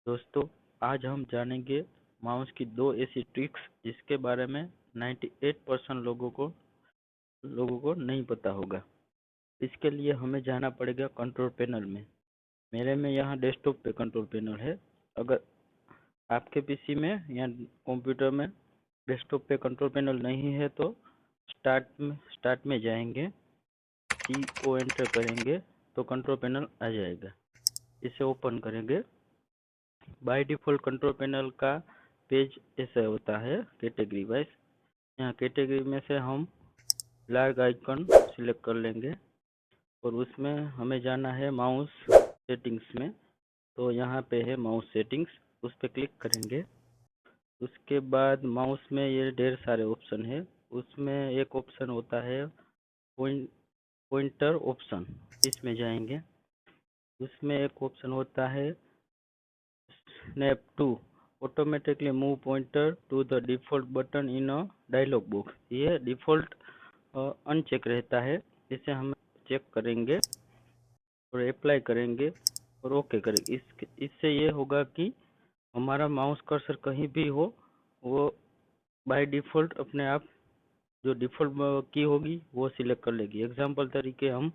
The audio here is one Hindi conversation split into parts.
दोस्तों, आज हम जानेंगे माउस की दो ऐसी ट्रिक्स जिसके बारे में 98% लोगों को नहीं पता होगा। इसके लिए हमें जाना पड़ेगा कंट्रोल पैनल में। मेरे में यहाँ डेस्कटॉप पे कंट्रोल पैनल है। अगर आपके पीसी में या कंप्यूटर में डेस्कटॉप पे कंट्रोल पैनल नहीं है तो स्टार्ट में जाएंगे, सी ओ एंटर करेंगे तो कंट्रोल पैनल आ जाएगा। इसे ओपन करेंगे। बाय डिफ़ॉल्ट कंट्रोल पैनल का पेज ऐसा होता है कैटेगरी वाइज। यहाँ कैटेगरी में से हम लार्ज आइकन सिलेक्ट कर लेंगे और उसमें हमें जाना है माउस सेटिंग्स में। तो यहाँ पे है माउस सेटिंग्स, उस पर क्लिक करेंगे। उसके बाद माउस में ये ढेर सारे ऑप्शन है। उसमें एक ऑप्शन होता है पॉइंटर ऑप्शन, इसमें जाएंगे। उसमें एक ऑप्शन होता है snap to automatically move pointer to the default button in a dialog box. ये डिफ़ॉल्ट अनचेक रहता है, इसे हम चेक करेंगे और अप्लाई करेंगे और ओके करेंगे। इससे ये होगा कि हमारा माउस कर्सर कहीं भी हो, वो बाय डिफ़ॉल्ट अपने आप जो डिफ़ॉल्ट की होगी वो सिलेक्ट कर लेगी। एग्जांपल तरीके हम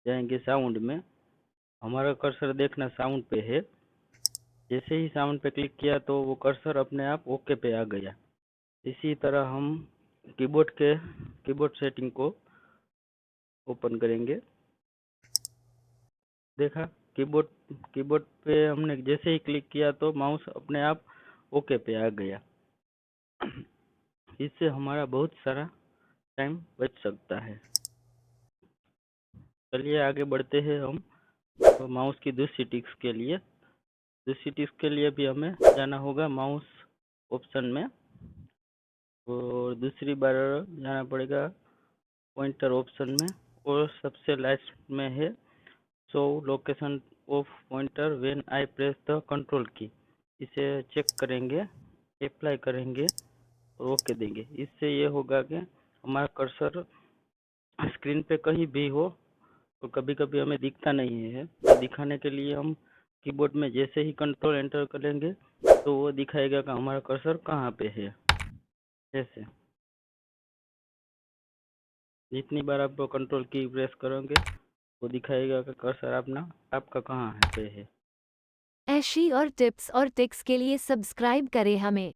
जाएंगे साउंड में। हमारा कर्सर देखना साउंड पे है। जैसे ही साउंड पे क्लिक किया तो वो कर्सर अपने आप ओके पे आ गया। इसी तरह हम कीबोर्ड सेटिंग को ओपन करेंगे। देखा, कीबोर्ड कीबोर्ड पे हमने जैसे ही क्लिक किया तो माउस अपने आप ओके पे आ गया। इससे हमारा बहुत सारा टाइम बच सकता है। चलिए आगे बढ़ते हैं हम तो माउस की दूसरी टिप्स के लिए। दूसरी टिप्स के लिए भी हमें जाना होगा माउस ऑप्शन में और दूसरी बार जाना पड़ेगा पॉइंटर ऑप्शन में। और सबसे लास्ट में है show location of pointer when I press the control की। इसे चेक करेंगे, अप्लाई करेंगे और ओके देंगे। इससे ये होगा कि हमारा कर्सर स्क्रीन पे कहीं भी हो तो कभी कभी हमें दिखता नहीं है, तो दिखाने के लिए हम कीबोर्ड में जैसे ही कंट्रोल एंटर करेंगे तो वो दिखाएगा कि हमारा कर्सर कहाँ पे है। ऐसे जितनी बार आप कंट्रोल की प्रेस करोगे वो दिखाएगा कि कर्सर आपका कहाँ है पे है। ऐशी और टिप्स और ट्रिक्स के लिए सब्सक्राइब करें हमें।